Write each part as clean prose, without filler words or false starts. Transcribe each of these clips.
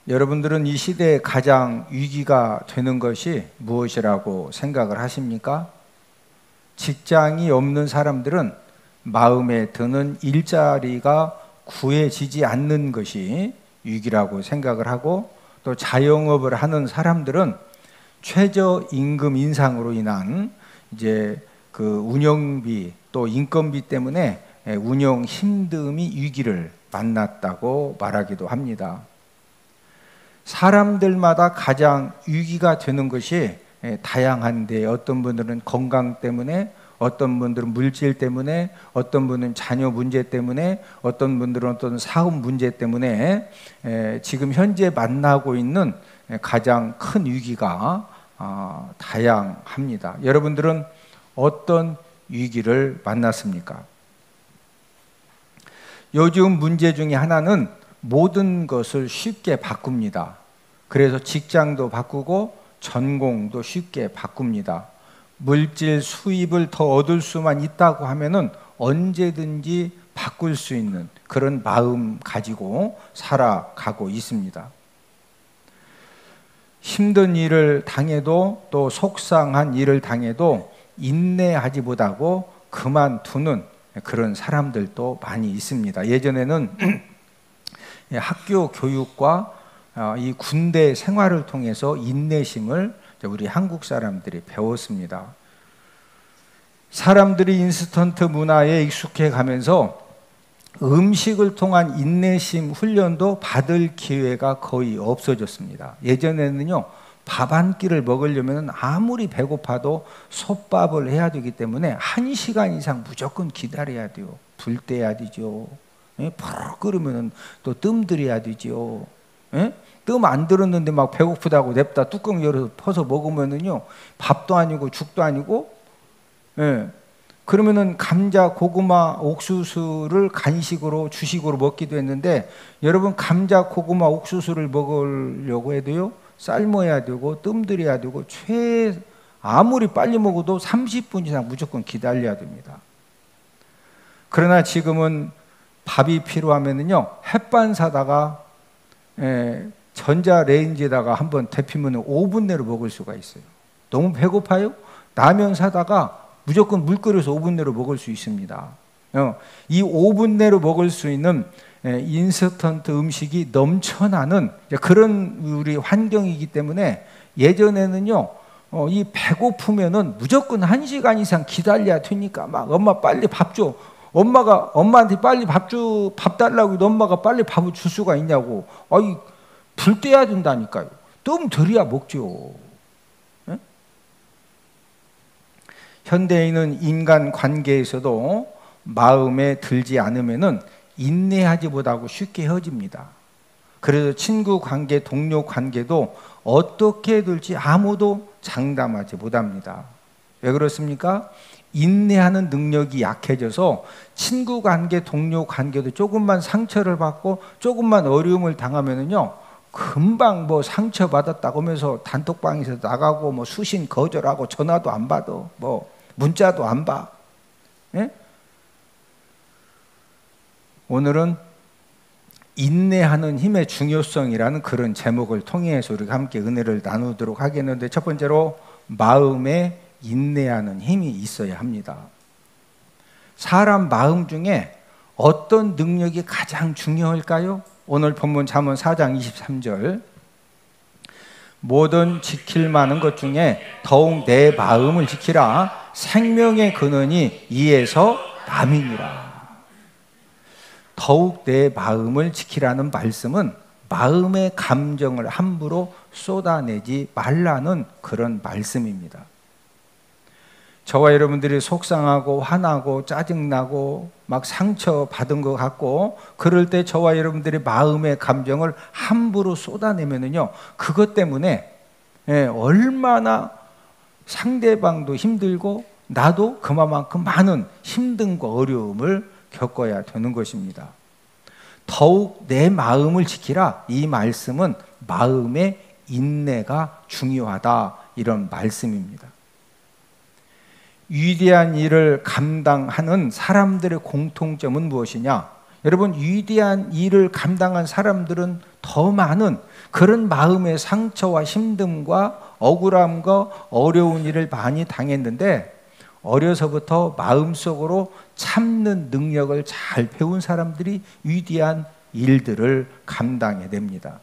여러분들은 이 시대에 가장 위기가 되는 것이 무엇이라고 생각을 하십니까? 직장이 없는 사람들은 마음에 드는 일자리가 구해지지 않는 것이 위기라고 생각을 하고, 또 자영업을 하는 사람들은 최저임금 인상으로 인한 이제 그 운영비 또 인건비 때문에 운영 힘듦이 위기를 만났다고 말하기도 합니다. 사람들마다 가장 위기가 되는 것이 다양한데, 어떤 분들은 건강 때문에, 어떤 분들은 물질 때문에, 어떤 분은 자녀 문제 때문에, 어떤 분들은 어떤 사업 문제 때문에 지금 현재 만나고 있는 가장 큰 위기가 다양합니다. 여러분들은 어떤 위기를 만났습니까? 요즘 문제 중에 하나는 모든 것을 쉽게 바꿉니다. 그래서 직장도 바꾸고 전공도 쉽게 바꿉니다. 물질 수입을 더 얻을 수만 있다고 하면은 언제든지 바꿀 수 있는 그런 마음 가지고 살아가고 있습니다. 힘든 일을 당해도, 또 속상한 일을 당해도 인내하지 못하고 그만두는 그런 사람들도 많이 있습니다. 예전에는 학교 교육과 이 군대 생활을 통해서 인내심을 우리 한국 사람들이 배웠습니다. 사람들이 인스턴트 문화에 익숙해 가면서 음식을 통한 인내심 훈련도 받을 기회가 거의 없어졌습니다. 예전에는요, 밥 한 끼를 먹으려면 아무리 배고파도 솥밥을 해야 되기 때문에 1시간 이상 무조건 기다려야 돼요. 불 떼야 되죠. 푹 끓으면 또 뜸 들여야 되죠. 뜸 안 들었는데 막 배고프다고 냅다 뚜껑 열어서 퍼서 먹으면은요, 밥도 아니고 죽도 아니고, 그러면은 감자, 고구마, 옥수수를 간식으로, 주식으로 먹기도 했는데, 여러분 감자, 고구마, 옥수수를 먹으려고 해도요, 삶아야 되고 뜸 들여야 되고 아무리 빨리 먹어도 30분 이상 무조건 기다려야 됩니다. 그러나 지금은 밥이 필요하면은요, 햇반 사다가 전자레인지에다가 한번 데피면 5분 내로 먹을 수가 있어요. 너무 배고파요? 라면 사다가 무조건 물 끓여서 5분 내로 먹을 수 있습니다. 이 5분 내로 먹을 수 있는 인스턴트 음식이 넘쳐나는 그런 우리 환경이기 때문에, 예전에는요, 이 배고프면은 무조건 1시간 이상 기다려야 되니까 막 엄마 빨리 밥 줘. 엄마한테 빨리 밥 달라고 해도 엄마가 빨리 밥을 줄 수가 있냐고. 불 떼야 된다니까요. 뜸 들여야 먹죠. 현대인은 인간 관계에서도 마음에 들지 않으면은 인내하지 못하고 쉽게 헤어집니다. 그래서 친구 관계, 동료 관계도 어떻게 될지 아무도 장담하지 못합니다. 왜 그렇습니까? 인내하는 능력이 약해져서 친구 관계, 동료 관계도 조금만 상처를 받고 조금만 어려움을 당하면은요, 금방 뭐 상처 받았다고 하면서 단톡방에서 나가고 뭐 수신 거절하고 전화도 안 받아, 뭐 문자도 안 봐. 오늘은 인내하는 힘의 중요성이라는 그런 제목을 통해서 우리가 함께 은혜를 나누도록 하겠는데, 첫 번째로 마음에 인내하는 힘이 있어야 합니다. 사람 마음 중에 어떤 능력이 가장 중요할까요? 오늘 본문 잠언 4장 23절, 모든 지킬 만한 것 중에 더욱 내 마음을 지키라. 생명의 근원이 이에서 남이니라. 더욱 내 마음을 지키라는 말씀은 마음의 감정을 함부로 쏟아내지 말라는 그런 말씀입니다. 저와 여러분들이 속상하고 화나고 짜증나고 막 상처받은 것 같고 그럴 때 저와 여러분들의 마음의 감정을 함부로 쏟아내면은요, 그것 때문에 얼마나 상대방도 힘들고 나도 그만큼 많은 힘듦과 어려움을 겪어야 되는 것입니다. 더욱 내 마음을 지키라. 이 말씀은 마음의 인내가 중요하다, 이런 말씀입니다. 위대한 일을 감당하는 사람들의 공통점은 무엇이냐? 여러분, 위대한 일을 감당한 사람들은 더 많은 그런 마음의 상처와 힘듦과 억울함과 어려운 일을 많이 당했는데, 어려서부터 마음속으로 참는 능력을 잘 배운 사람들이 위대한 일들을 감당해냅니다.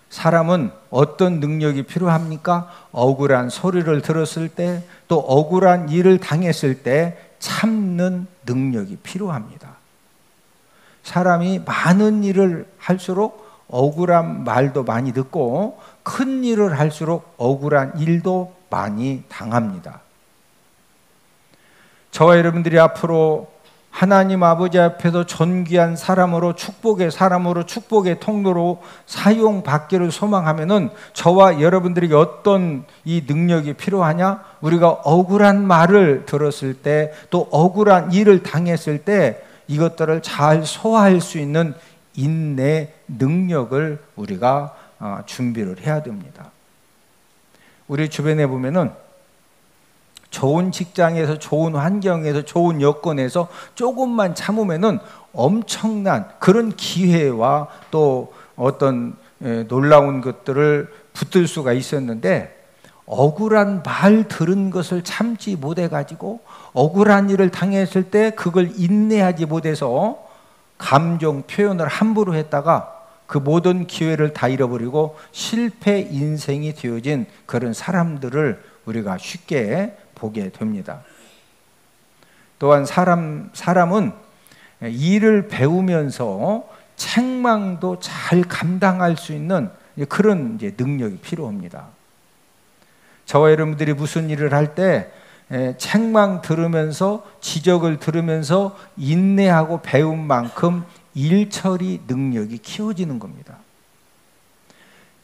사람은 어떤 능력이 필요합니까? 억울한 소리를 들었을 때, 또 억울한 일을 당했을 때 참는 능력이 필요합니다. 사람이 많은 일을 할수록 억울한 말도 많이 듣고, 큰 일을 할수록 억울한 일도 많이 당합니다. 저와 여러분들이 앞으로 하나님 아버지 앞에서 존귀한 사람으로, 축복의 사람으로, 축복의 통로로 사용받기를 소망하면은, 저와 여러분들에게 어떤 이 능력이 필요하냐? 우리가 억울한 말을 들었을 때, 또 억울한 일을 당했을 때 이것들을 잘 소화할 수 있는 인내 능력을 우리가 준비를 해야 됩니다. 우리 주변에 보면은 좋은 직장에서, 좋은 환경에서, 좋은 여건에서 조금만 참으면은 엄청난 그런 기회와 또 어떤 놀라운 것들을 붙들 수가 있었는데, 억울한 말 들은 것을 참지 못해가지고, 억울한 일을 당했을 때 그걸 인내하지 못해서 감정 표현을 함부로 했다가 그 모든 기회를 다 잃어버리고 실패 인생이 되어진 그런 사람들을 우리가 쉽게 보게 됩니다. 또한 사람은 일을 배우면서 책망도 잘 감당할 수 있는 그런 능력이 필요합니다. 저와 여러분들이 무슨 일을 할 때 책망 들으면서, 지적을 들으면서 인내하고 배운 만큼 일 처리 능력이 키워지는 겁니다.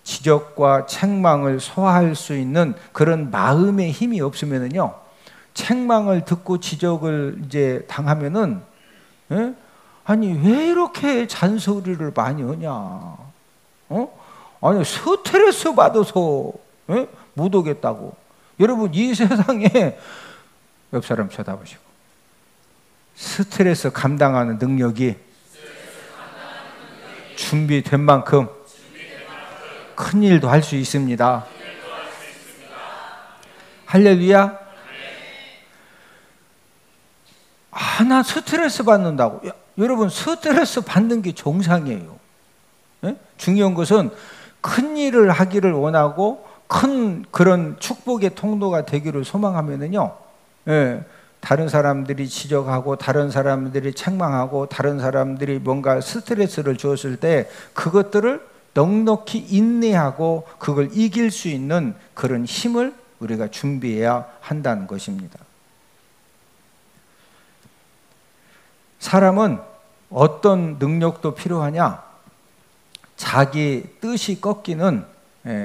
지적과 책망을 소화할 수 있는 그런 마음의 힘이 없으면은요, 책망을 듣고 지적을 당하면은, 아니 왜 이렇게 잔소리를 많이 하냐? 아니 스트레스 받아서 못 오겠다고. 여러분, 이 세상에, 옆 사람 쳐다보시고, 스트레스 감당하는 능력이 준비된 만큼 큰 일도 할 수 있습니다. 할렐루야. 나 스트레스 받는다고. 여러분, 스트레스 받는 게 정상이에요. 중요한 것은 큰 일을 하기를 원하고 큰 그런 축복의 통로가 되기를 소망하면은요, 다른 사람들이 지적하고, 다른 사람들이 책망하고, 다른 사람들이 뭔가 스트레스를 주었을 때 그것들을 넉넉히 인내하고 그걸 이길 수 있는 그런 힘을 우리가 준비해야 한다는 것입니다. 사람은 어떤 능력도 필요하냐? 자기 뜻이 꺾이는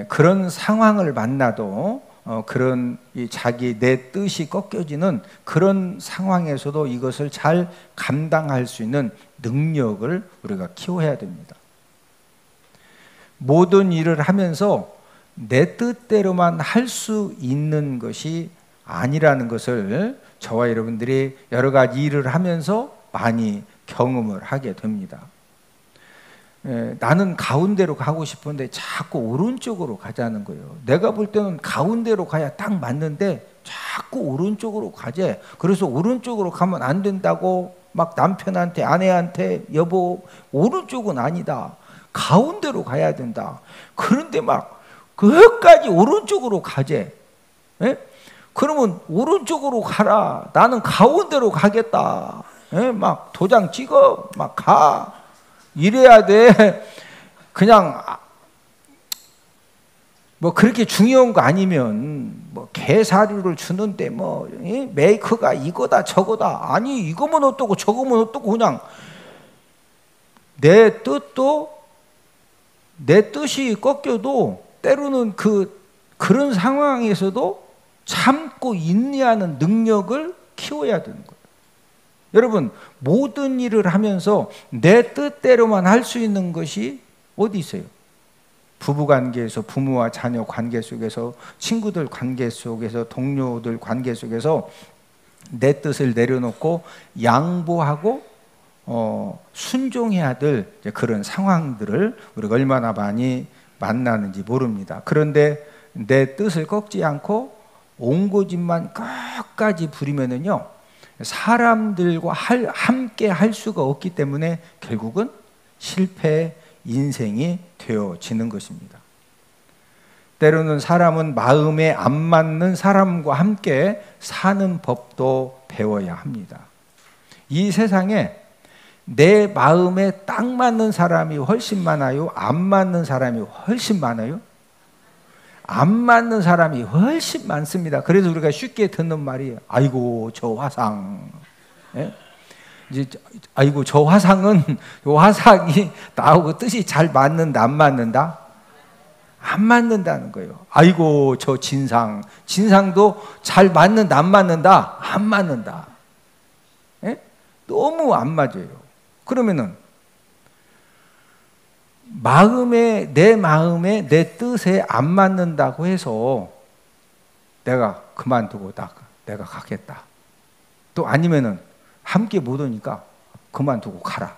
그런 상황을 만나도 그런 자기 내 뜻이 꺾여지는 그런 상황에서도 이것을 잘 감당할 수 있는 능력을 우리가 키워야 됩니다. 모든 일을 하면서 내 뜻대로만 할 수 있는 것이 아니라는 것을 저와 여러분들이 여러 가지 일을 하면서 많이 경험을 하게 됩니다. 나는 가운데로 가고 싶은데 자꾸 오른쪽으로 가자는 거예요. 내가 볼 때는 가운데로 가야 딱 맞는데 자꾸 오른쪽으로 가재. 그래서 오른쪽으로 가면 안 된다고 막 남편한테, 아내한테, 여보 오른쪽은 아니다, 가운데로 가야 된다. 그런데 막 끝까지 오른쪽으로 가재. 그러면 오른쪽으로 가라, 나는 가운데로 가겠다. 막 도장 찍어, 막 가. 이래야 돼. 그냥 뭐 그렇게 중요한 거 아니면 뭐 개사료를 주는데 뭐 메이커가 이거다 저거다, 아니 이거면 어떠고 저거면 어떠고, 그냥 내 뜻이 꺾여도 때로는 그런 상황에서도 참고 인내하는 능력을 키워야 되는 거예요. 여러분, 모든 일을 하면서 내 뜻대로만 할 수 있는 것이 어디 있어요? 부부관계에서, 부모와 자녀 관계 속에서, 친구들 관계 속에서, 동료들 관계 속에서 내 뜻을 내려놓고 양보하고 순종해야 될 그런 상황들을 우리가 얼마나 많이 만나는지 모릅니다. 그런데 내 뜻을 꺾지 않고 옹고집만 끝까지 부리면은요, 사람들과 함께 할 수가 없기 때문에 결국은 실패 인생이 되어지는 것입니다. 때로는 사람은 마음에 안 맞는 사람과 함께 사는 법도 배워야 합니다. 이 세상에 내 마음에 딱 맞는 사람이 훨씬 많아요? 안 맞는 사람이 훨씬 많아요? 안 맞는 사람이 훨씬 많습니다. 그래서 우리가 쉽게 듣는 말이 아이고 저 화상, 예? 이제 아이고 저 화상은 화상이 나하고 뜻이 잘 맞는다 안 맞는다? 안 맞는다는 거예요. 아이고 저 진상도 잘 맞는다 안 맞는다? 안 맞는다. 예? 너무 안 맞아요. 그러면은 내 마음에 내 뜻에 안 맞는다고 해서 내가 그만두고 내가 가겠다. 또 아니면은 함께 못 오니까 그만두고 가라.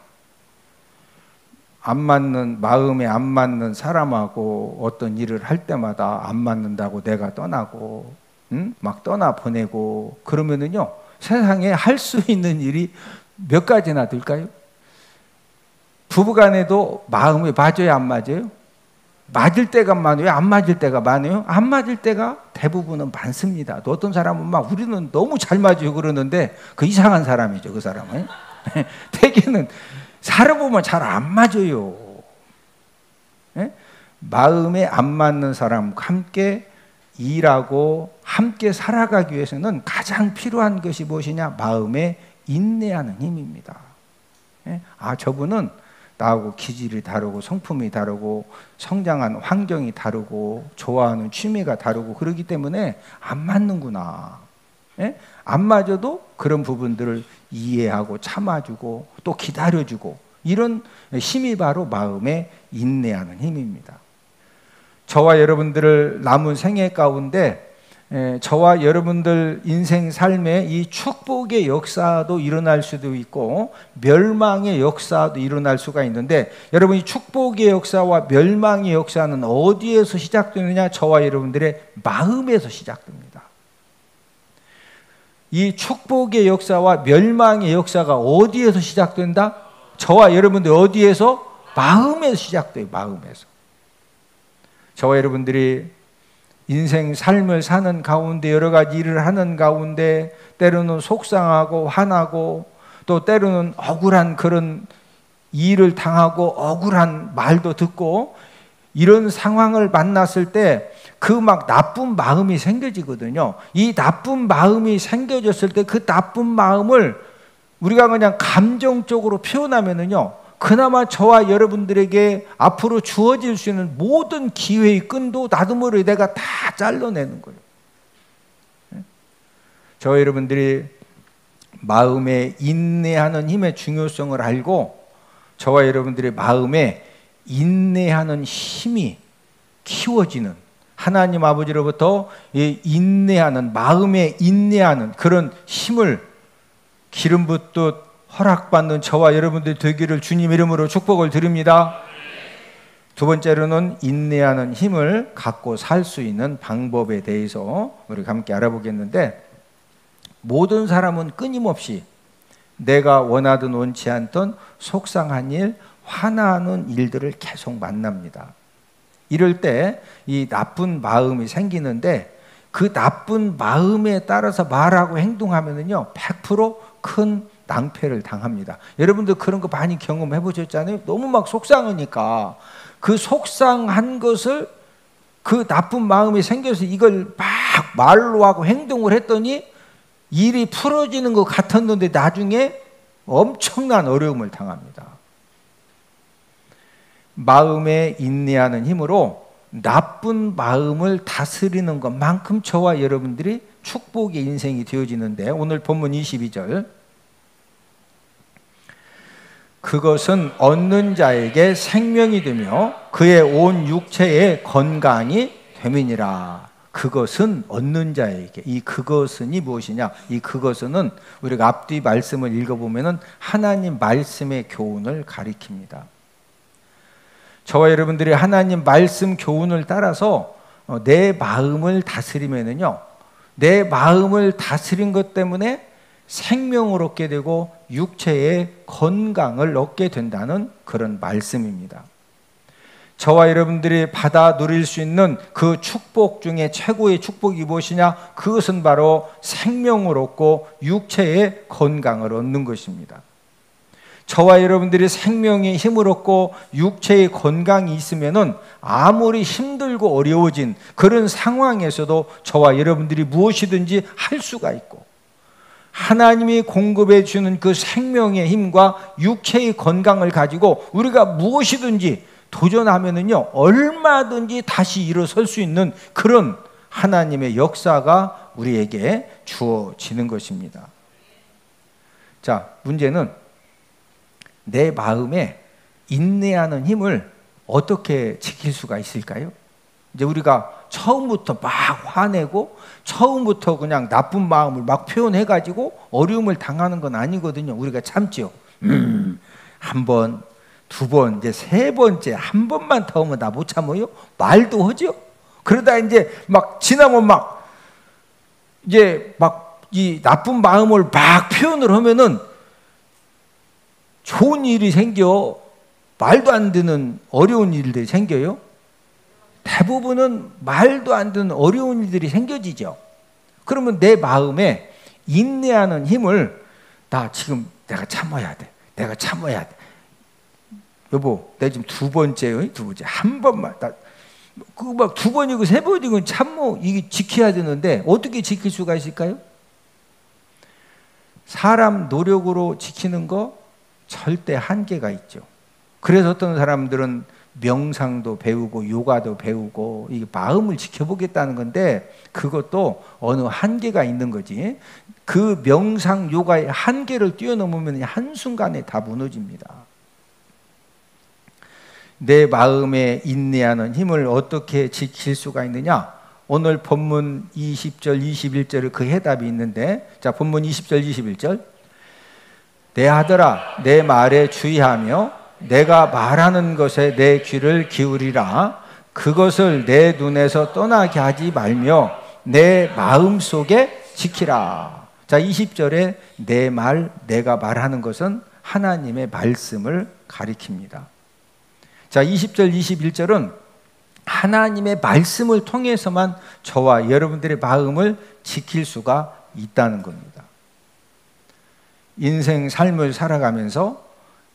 마음에 안 맞는 사람하고 어떤 일을 할 때마다 안 맞는다고 내가 떠나고, 막 떠나보내고, 그러면은요, 세상에 할 수 있는 일이 몇 가지나 될까요? 부부간에도 마음이 맞아요, 안 맞아요? 맞을 때가 많아요, 안 맞을 때가 많아요? 안 맞을 때가 대부분은 많습니다. 또 어떤 사람은 막 우리는 너무 잘 맞아요 그러는데 그 이상한 사람이죠, 그 사람은. 대개는 살아보면 잘 안 맞아요. 예? 마음에 안 맞는 사람과 함께 일하고 함께 살아가기 위해서는 가장 필요한 것이 무엇이냐? 마음에 인내하는 힘입니다. 예? 저분은 나하고 기질이 다르고 성품이 다르고 성장한 환경이 다르고 좋아하는 취미가 다르고 그러기 때문에 안 맞는구나. 예? 안 맞아도 그런 부분들을 이해하고 참아주고 또 기다려주고, 이런 힘이 바로 마음에 인내하는 힘입니다. 저와 여러분들을 남은 생애 가운데 저와 여러분들 인생 삶에 이 축복의 역사도 일어날 수도 있고 멸망의 역사도 일어날 수가 있는데, 여러분 이 축복의 역사와 멸망의 역사는 어디에서 시작되느냐? 저와 여러분들의 마음에서 시작됩니다. 이 축복의 역사와 멸망의 역사가 어디에서 시작된다? 저와 여러분들 어디에서? 마음에서 시작돼요. 마음에서. 저와 여러분들이 인생 삶을 사는 가운데 여러 가지 일을 하는 가운데 때로는 속상하고 화나고 또 때로는 억울한 그런 일을 당하고 억울한 말도 듣고 이런 상황을 만났을 때 그 막 나쁜 마음이 생겨지거든요. 이 나쁜 마음이 생겨졌을 때 그 나쁜 마음을 우리가 그냥 감정적으로 표현하면은요, 그나마 저와 여러분들에게 앞으로 주어질 수 있는 모든 기회의 끈도 나도 모르게 내가 다 잘라내는 거예요. 저와 여러분들이 마음에 인내하는 힘의 중요성을 알고 저와 여러분들의 마음에 인내하는 힘이 키워지는, 하나님 아버지로부터 인내하는, 마음에 인내하는 그런 힘을 기름 붓듯 허락받는 저와 여러분들 되기를 주님 이름으로 축복을 드립니다. 두 번째로는 인내하는 힘을 갖고 살 수 있는 방법에 대해서 우리가 함께 알아보겠는데, 모든 사람은 끊임없이 내가 원하든 원치 않던 속상한 일, 화나는 일들을 계속 만납니다. 이럴 때 이 나쁜 마음이 생기는데 그 나쁜 마음에 따라서 말하고 행동하면은요 100% 큰 낭패를 당합니다. 여러분들 그런 거 많이 경험해 보셨잖아요. 너무 막 속상하니까 그 속상한 것을, 그 나쁜 마음이 생겨서 이걸 막 말로 하고 행동을 했더니 일이 풀어지는 것 같았는데 나중에 엄청난 어려움을 당합니다. 마음에 인내하는 힘으로 나쁜 마음을 다스리는 것만큼 저와 여러분들이 축복의 인생이 되어지는데, 오늘 본문 22절, 그것은 얻는 자에게 생명이 되며 그의 온 육체에 건강이 됨이니라. 그것은 얻는 자에게. 이 그것은이 무엇이냐? 이 그것은 우리가 앞뒤 말씀을 읽어보면은 하나님 말씀의 교훈을 가리킵니다. 저와 여러분들이 하나님 말씀 교훈을 따라서 내 마음을 다스리면은요, 내 마음을 다스린 것 때문에 생명을 얻게 되고 육체의 건강을 얻게 된다는 그런 말씀입니다. 저와 여러분들이 받아 누릴 수 있는 그 축복 중에 최고의 축복이 무엇이냐? 그것은 바로 생명을 얻고 육체의 건강을 얻는 것입니다. 저와 여러분들이 생명의 힘을 얻고 육체의 건강이 있으면은 아무리 힘들고 어려워진 그런 상황에서도 저와 여러분들이 무엇이든지 할 수가 있고, 하나님이 공급해 주는 그 생명의 힘과 육체의 건강을 가지고 우리가 무엇이든지 도전하면은요, 얼마든지 다시 일어설 수 있는 그런 하나님의 역사가 우리에게 주어지는 것입니다. 자, 문제는 내 마음에 인내하는 힘을 어떻게 지킬 수가 있을까요? 이제 우리가 처음부터 막 화내고 처음부터 그냥 나쁜 마음을 막 표현해가지고 어려움을 당하는 건 아니거든요. 우리가 참지요. 한 번, 두 번, 이제 세 번째, 한 번만 더 하면 나 못 참아요? 말도 하죠? 그러다 이제 막 지나면 막 이제 막 이 나쁜 마음을 막 표현을 하면은 좋은 일이 생겨. 말도 안 되는 어려운 일들이 생겨요. 대부분은 말도 안 되는 어려운 일들이 생겨지죠. 그러면 내 마음에 인내하는 힘을, 나 지금 내가 참아야 돼. 내가 참아야 돼. 여보, 내 지금 두 번째요. 두 번째. 한 번만. 그거 막 두 번이고 세 번이고 참모, 이게 지켜야 되는데 어떻게 지킬 수가 있을까요? 사람 노력으로 지키는 거 절대 한계가 있죠. 그래서 어떤 사람들은 명상도 배우고 요가도 배우고 이게 마음을 지켜보겠다는 건데 그것도 어느 한계가 있는 거지. 그 명상 요가의 한계를 뛰어넘으면 한순간에 다 무너집니다. 내 마음에 인내하는 힘을 어떻게 지킬 수가 있느냐? 오늘 본문 20절 21절에 그 해답이 있는데, 자, 본문 20절 21절. 내 아들아, 내 말에 주의하며 내가 말하는 것에 내 귀를 기울이라. 그것을 내 눈에서 떠나게 하지 말며 내 마음속에 지키라. 자, 20절에 내 말, 내가 말하는 것은 하나님의 말씀을 가리킵니다. 자, 20절 21절은 하나님의 말씀을 통해서만 저와 여러분들의 마음을 지킬 수가 있다는 겁니다. 인생 삶을 살아가면서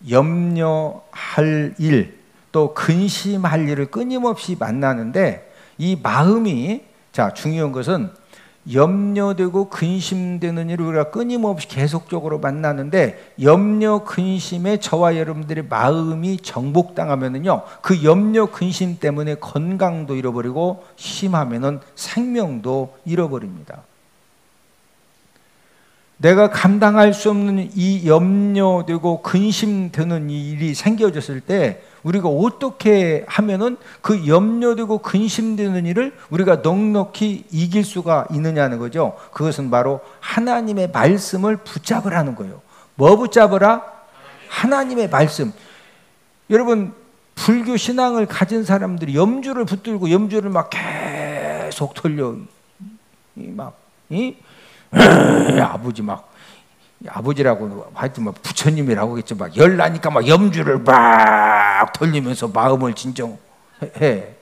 염려할 일, 또 근심할 일을 끊임없이 만나는데 이 마음이, 자, 중요한 것은 염려되고 근심되는 일을 우리가 끊임없이 계속적으로 만나는데 염려 근심에 저와 여러분들의 마음이 정복당하면은요, 그 염려 근심 때문에 건강도 잃어버리고 심하면은 생명도 잃어버립니다. 내가 감당할 수 없는 이 염려되고 근심되는 일이 생겨졌을 때 우리가 어떻게 하면은 그 염려되고 근심되는 일을 우리가 넉넉히 이길 수가 있느냐는 거죠. 그것은 바로 하나님의 말씀을 붙잡으라는 거예요. 뭐 붙잡으라? 하나님의 말씀. 여러분, 불교 신앙을 가진 사람들이 염주를 붙들고 염주를 막 계속 돌려. 아버지 막, 아버지라고 하여튼 막 부처님이라고 하겠죠. 막 열나니까 막 염주를 막 돌리면서 마음을 진정해. 예?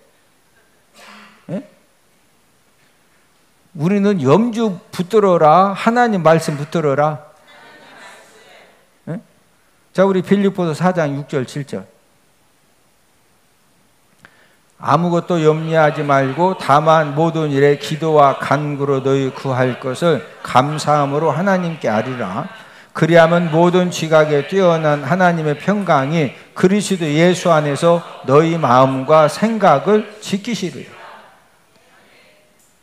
우리는 염주 붙들어라, 하나님 말씀 붙들어라. 예? 자, 우리 빌립보서 4장 6절 7절. 아무것도 염려하지 말고 다만 모든 일에 기도와 간구로 너희 구할 것을 감사함으로 하나님께 아뢰라. 그리하면 모든 지각에 뛰어난 하나님의 평강이 그리스도 예수 안에서 너희 마음과 생각을 지키시리라.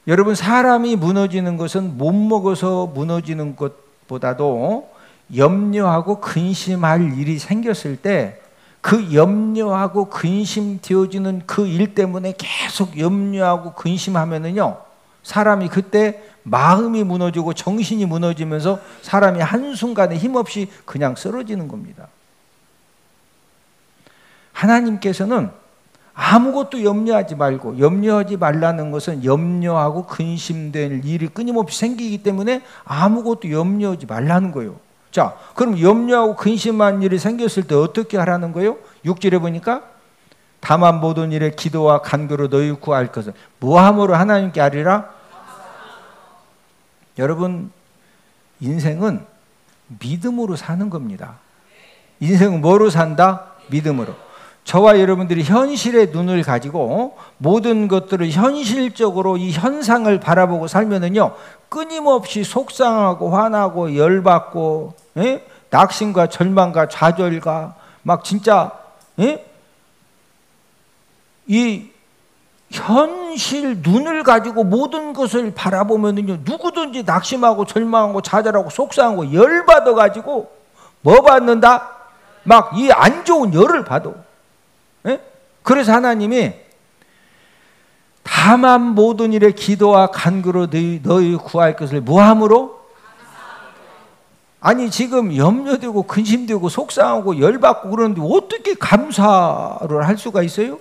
여러분, 사람이 무너지는 것은 못 먹어서 무너지는 것보다도 염려하고 근심할 일이 생겼을 때 그 염려하고 근심되어지는 그 일 때문에 계속 염려하고 근심하면은요, 사람이 그때 마음이 무너지고 정신이 무너지면서 사람이 한순간에 힘없이 그냥 쓰러지는 겁니다. 하나님께서는 아무것도 염려하지 말고, 염려하지 말라는 것은 염려하고 근심될 일이 끊임없이 생기기 때문에 아무것도 염려하지 말라는 거예요. 자, 그럼 염려하고 근심한 일이 생겼을 때 어떻게 하라는 거예요? 6절에 보니까 다만 모든 일에 기도와 간구로 너희 구할 것을 무함으로 하나님께 아뢰라. 여러분, 인생은 믿음으로 사는 겁니다. 인생은 뭐로 산다? 믿음으로. 저와 여러분들이 현실의 눈을 가지고 모든 것들을 현실적으로 이 현상을 바라보고 살면은요, 끊임없이 속상하고 화나고 열받고, 낙심과 절망과 좌절과 막 진짜, 이 현실 눈을 가지고 모든 것을 바라보면은요, 누구든지 낙심하고 절망하고 좌절하고 속상하고 열받아 가지고 뭐 받는다? 막 이 안 좋은 열을 받아. 그래서 하나님이 다만 모든 일에 기도와 간구로 너희 구할 것을 무함으로. 아니 지금 염려되고 근심되고 속상하고 열받고 그러는데 어떻게 감사를 할 수가 있어요?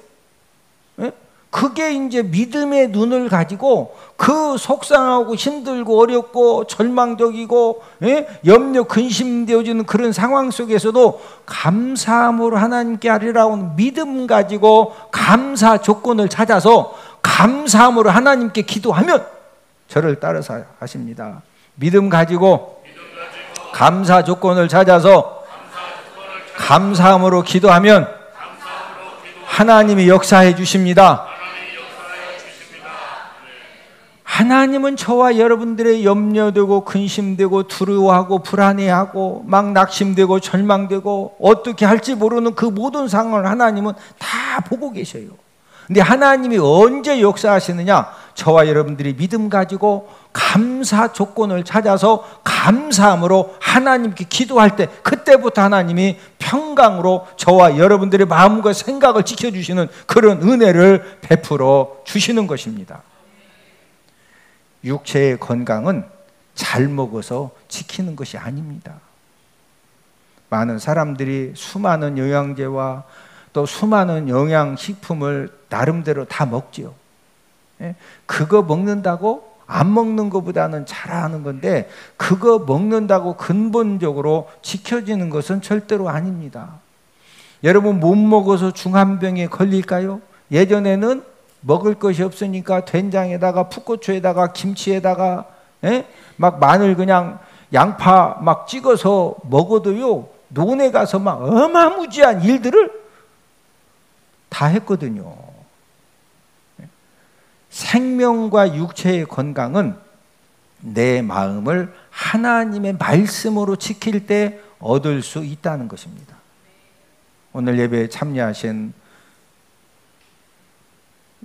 그게 이제 믿음의 눈을 가지고 그 속상하고 힘들고 어렵고 절망적이고 염려 근심되어지는 그런 상황 속에서도 감사함으로 하나님께 아뢰라고 믿음 가지고 감사 조건을 찾아서 감사함으로 하나님께 기도하면 저를 따라서 하십니다. 믿음 가지고 감사 조건을 찾아서 감사함으로 기도하면 하나님이 역사해 주십니다. 하나님은 저와 여러분들의 염려되고 근심되고 두려워하고 불안해하고 막 낙심되고 절망되고 어떻게 할지 모르는 그 모든 상황을 하나님은 다 보고 계셔요. 근데 하나님이 언제 역사하시느냐? 저와 여러분들이 믿음 가지고 감사 조건을 찾아서 감사함으로 하나님께 기도할 때, 그때부터 하나님이 평강으로 저와 여러분들의 마음과 생각을 지켜주시는 그런 은혜를 베풀어 주시는 것입니다. 육체의 건강은 잘 먹어서 지키는 것이 아닙니다. 많은 사람들이 수많은 영양제와 또 수많은 영양식품을 나름대로 다 먹지요. 그거 먹는다고 안 먹는 것보다는 잘하는 건데, 그거 먹는다고 근본적으로 지켜지는 것은 절대로 아닙니다. 여러분, 못 먹어서 중환병에 걸릴까요? 예전에는 먹을 것이 없으니까 된장에다가 풋고추에다가 김치에다가 막 마늘 그냥 양파 막 찍어서 먹어도요, 논에 가서 막 어마무지한 일들을 다 했거든요. 생명과 육체의 건강은 내 마음을 하나님의 말씀으로 지킬 때 얻을 수 있다는 것입니다. 오늘 예배에 참여하신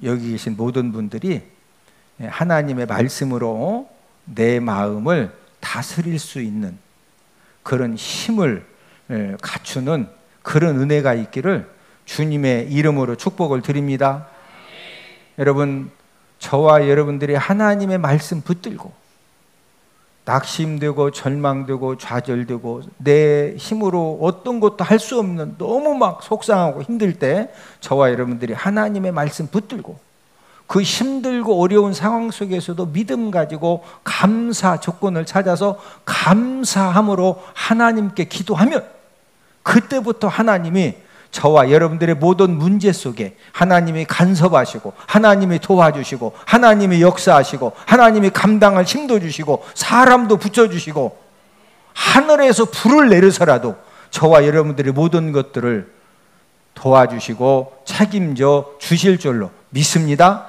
여기 계신 모든 분들이 하나님의 말씀으로 내 마음을 다스릴 수 있는 그런 힘을 갖추는 그런 은혜가 있기를 주님의 이름으로 축복을 드립니다. 여러분, 저와 여러분들이 하나님의 말씀 붙들고 낙심되고 절망되고 좌절되고 내 힘으로 어떤 것도 할 수 없는 너무 막 속상하고 힘들 때 저와 여러분들이 하나님의 말씀 붙들고 그 힘들고 어려운 상황 속에서도 믿음 가지고 감사 조건을 찾아서 감사함으로 하나님께 기도하면 그때부터 하나님이 저와 여러분들의 모든 문제 속에 하나님이 간섭하시고 하나님이 도와주시고 하나님이 역사하시고 하나님이 감당할 힘도 주시고 사람도 붙여주시고 하늘에서 불을 내려서라도 저와 여러분들의 모든 것들을 도와주시고 책임져 주실 줄로 믿습니다.